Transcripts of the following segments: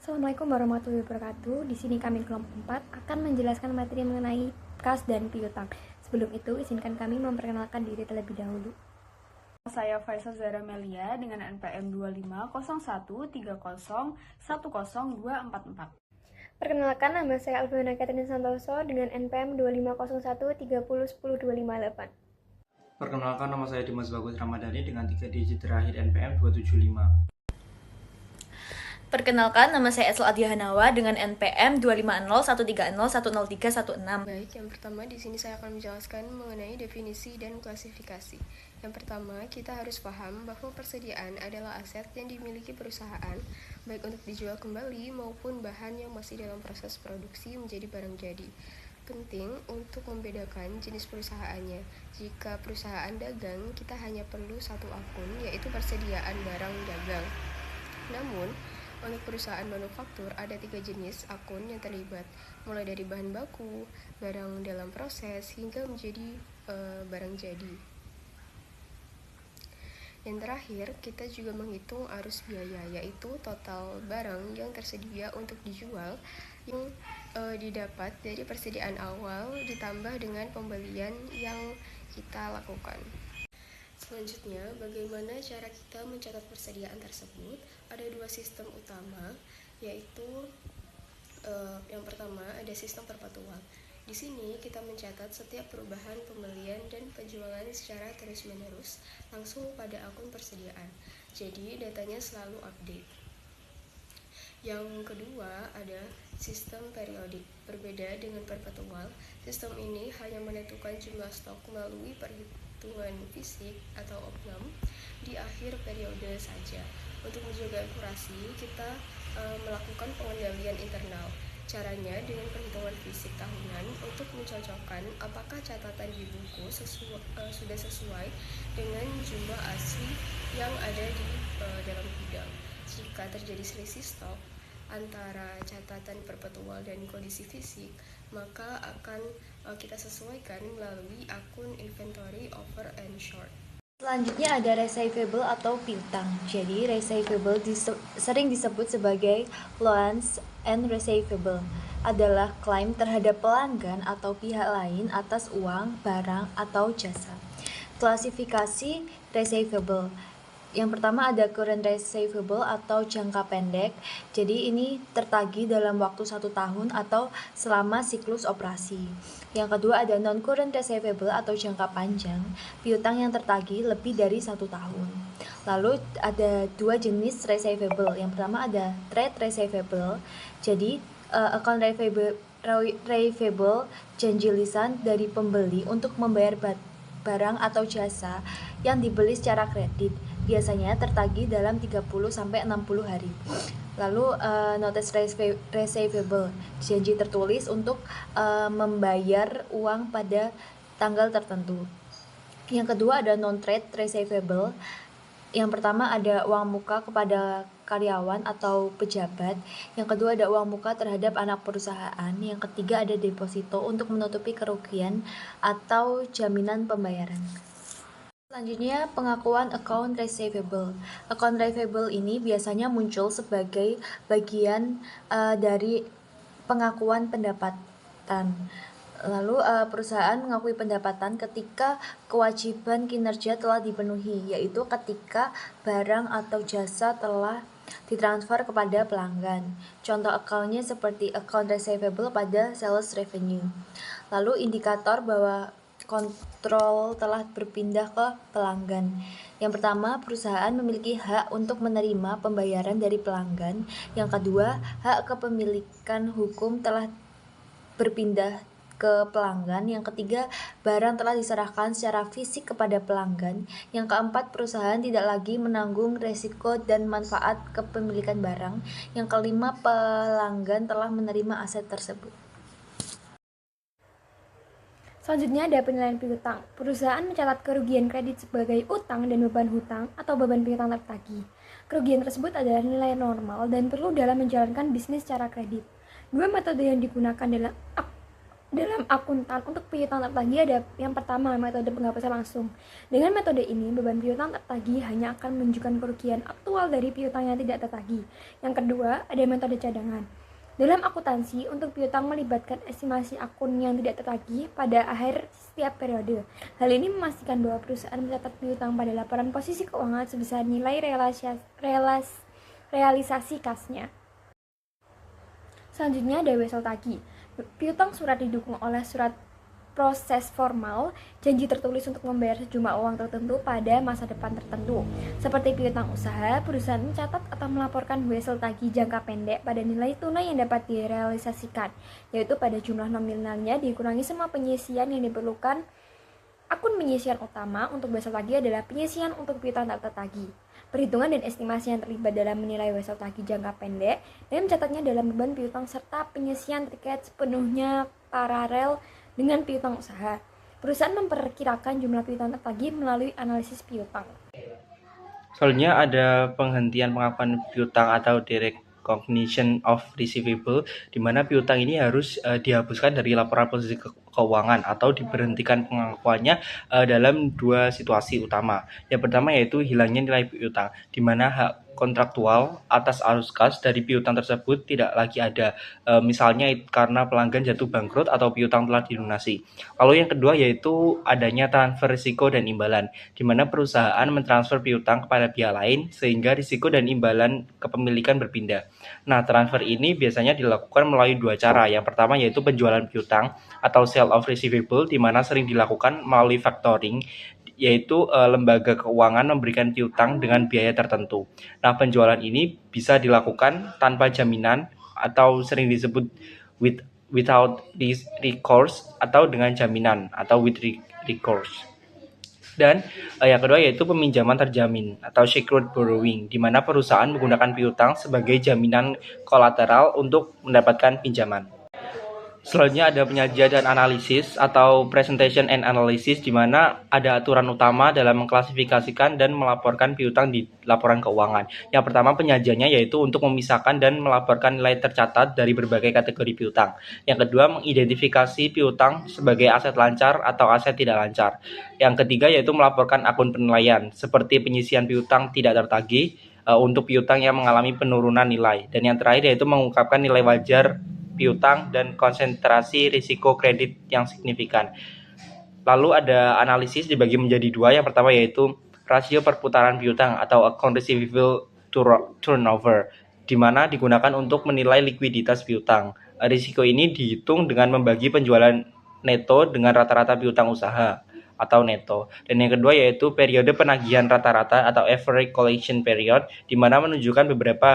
Assalamualaikum warahmatullahi wabarakatuh. Di sini kami kelompok 4 akan menjelaskan materi mengenai kas dan piutang. Sebelum itu, izinkan kami memperkenalkan diri terlebih dahulu. Saya Faisal Zahra Melia dengan NPM 250130102444. Perkenalkan, nama saya Alfiana Catherine Santoso dengan NPM 250130101028. Perkenalkan, nama saya Dimas Bagus Ramadhani dengan 3 digit terakhir NPM 275. Perkenalkan, nama saya Esel Adia Hanawa dengan NPM 25013010316. Baik, yang pertama di sini saya akan menjelaskan mengenai definisi dan klasifikasi. Yang pertama, kita harus paham bahwa persediaan adalah aset yang dimiliki perusahaan, baik untuk dijual kembali maupun bahan yang masih dalam proses produksi menjadi barang jadi. Penting untuk membedakan jenis perusahaannya. Jika perusahaan dagang, kita hanya perlu satu akun, yaitu persediaan barang dagang. Namun, untuk perusahaan manufaktur ada 3 jenis akun yang terlibat, mulai dari bahan baku, barang dalam proses, hingga menjadi barang jadi. Yang terakhir, kita juga menghitung arus biaya, yaitu total barang yang tersedia untuk dijual yang didapat dari persediaan awal ditambah dengan pembelian yang kita lakukan. Selanjutnya, bagaimana cara kita mencatat persediaan tersebut? Ada 2 sistem utama, yaitu yang pertama ada sistem perpetual. Di sini kita mencatat setiap perubahan pembelian dan penjualan secara terus-menerus langsung pada akun persediaan. Jadi datanya selalu update. Yang kedua ada sistem periodik. Berbeda dengan perpetual, sistem ini hanya menentukan jumlah stok melalui perhitungan fisik atau opnam di akhir periode saja. Untuk menjaga akurasi, kita melakukan pengendalian internal. Caranya dengan perhitungan fisik tahunan untuk mencocokkan apakah catatan di buku sudah sesuai dengan jumlah asli yang ada di dalam gudang. Jika terjadi selisih stok antara catatan perpetual dan kondisi fisik, maka akan kita sesuaikan melalui akun inventory over and short. Selanjutnya ada receivable atau piutang. Jadi receivable sering disebut sebagai loans and receivable adalah klaim terhadap pelanggan atau pihak lain atas uang, barang, atau jasa. Klasifikasi receivable. Yang pertama ada current receivable atau jangka pendek. Jadi ini tertagih dalam waktu 1 tahun atau selama siklus operasi. Yang kedua ada non-current receivable atau jangka panjang, piutang yang tertagih lebih dari 1 tahun. Lalu ada 2 jenis receivable. Yang pertama ada trade receivable. Jadi account receivable janji lisan dari pembeli untuk membayar barang atau jasa yang dibeli secara kredit. Biasanya tertagih dalam 30-60 hari. Lalu notice receivable, janji tertulis untuk membayar uang pada tanggal tertentu. Yang kedua ada non-trade receivable. Yang pertama ada uang muka kepada karyawan atau pejabat. Yang kedua ada uang muka terhadap anak perusahaan. Yang ketiga ada deposito untuk menutupi kerugian atau jaminan pembayaran. Selanjutnya, pengakuan account receivable. Account receivable ini biasanya muncul sebagai bagian dari pengakuan pendapatan. Lalu perusahaan mengakui pendapatan ketika kewajiban kinerja telah dipenuhi, yaitu ketika barang atau jasa telah ditransfer kepada pelanggan. Contoh account-nya seperti account receivable pada sales revenue. Lalu indikator bahwa kontrol telah berpindah ke pelanggan. Yang pertama, perusahaan memiliki hak untuk menerima pembayaran dari pelanggan. Yang kedua, hak kepemilikan hukum telah berpindah ke pelanggan. Yang ketiga, barang telah diserahkan secara fisik kepada pelanggan. Yang keempat, perusahaan tidak lagi menanggung resiko dan manfaat kepemilikan barang. Yang kelima, pelanggan telah menerima aset tersebut. Selanjutnya ada penilaian piutang. Perusahaan mencatat kerugian kredit sebagai utang dan beban hutang atau beban piutang tertagih. Kerugian tersebut adalah nilai normal dan perlu dalam menjalankan bisnis secara kredit. 2 metode yang digunakan dalam Dalam akuntan untuk piutang tertagih ada yang pertama, metode penghapusan langsung. Dengan metode ini, beban piutang tertagih hanya akan menunjukkan kerugian aktual dari piutang yang tidak tertagih. Yang kedua, ada metode cadangan. Dalam akuntansi, untuk piutang melibatkan estimasi akun yang tidak tertagih pada akhir setiap periode. Hal ini memastikan bahwa perusahaan mencatat piutang pada laporan posisi keuangan sebesar nilai realisasi kasnya. Selanjutnya ada wesel tagih. Piutang surat didukung oleh surat proses formal, janji tertulis untuk membayar sejumlah uang tertentu pada masa depan tertentu. Seperti piutang usaha, perusahaan mencatat atau melaporkan wesel tagih jangka pendek pada nilai tunai yang dapat direalisasikan, yaitu pada jumlah nominalnya dikurangi semua penyisian yang diperlukan. Akun penyisian utama untuk wesel tagih adalah penyisian untuk piutang tak tertagih. Perhitungan dan estimasi yang terlibat dalam menilai wesel tagih jangka pendek dan mencatatnya dalam beban piutang serta penyisian terkait sepenuhnya paralel dengan piutang usaha. Perusahaan memperkirakan jumlah piutang tertagih melalui analisis piutang. Selanjutnya ada penghentian pengakuan piutang atau derecognition of receivable, di mana piutang ini harus dihapuskan dari laporan posisi keuangan atau diberhentikan pengakuannya dalam dua situasi utama. Yang pertama yaitu hilangnya nilai piutang, di mana hak kontraktual atas arus kas dari piutang tersebut tidak lagi ada, misalnya karena pelanggan jatuh bangkrut atau piutang telah dilunasi. Lalu yang kedua yaitu adanya transfer risiko dan imbalan, di mana perusahaan mentransfer piutang kepada pihak lain sehingga risiko dan imbalan kepemilikan berpindah. Nah, transfer ini biasanya dilakukan melalui dua cara. Yang pertama yaitu penjualan piutang atau sale of receivable, di mana sering dilakukan melalui factoring, yaitu lembaga keuangan memberikan piutang dengan biaya tertentu. Nah, penjualan ini bisa dilakukan tanpa jaminan atau sering disebut without recourse atau dengan jaminan atau with recourse. Dan yang kedua yaitu peminjaman terjamin atau secured borrowing, di mana perusahaan menggunakan piutang sebagai jaminan kolateral untuk mendapatkan pinjaman. Selanjutnya ada penyajian dan analisis atau presentation and analysis, di mana ada aturan utama dalam mengklasifikasikan dan melaporkan piutang di laporan keuangan. Yang pertama penyajiannya yaitu untuk memisahkan dan melaporkan nilai tercatat dari berbagai kategori piutang. Yang kedua mengidentifikasi piutang sebagai aset lancar atau aset tidak lancar. Yang ketiga yaitu melaporkan akun penilaian seperti penyisian piutang tidak tertagih untuk piutang yang mengalami penurunan nilai. Dan yang terakhir yaitu mengungkapkan nilai wajar piutang dan konsentrasi risiko kredit yang signifikan. Lalu ada analisis dibagi menjadi dua. Yang pertama yaitu rasio perputaran piutang atau account receivable turnover, di mana digunakan untuk menilai likuiditas piutang. Risiko ini dihitung dengan membagi penjualan neto dengan rata-rata piutang usaha atau neto. Dan yang kedua yaitu periode penagihan rata-rata atau average collection period, di mana menunjukkan berapa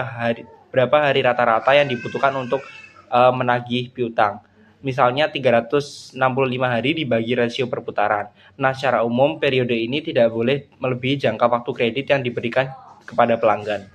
hari rata-rata yang dibutuhkan untuk menagih piutang. Misalnya 365 hari dibagi rasio perputaran. Nah, secara umum periode ini tidak boleh melebihi jangka waktu kredit yang diberikan kepada pelanggan.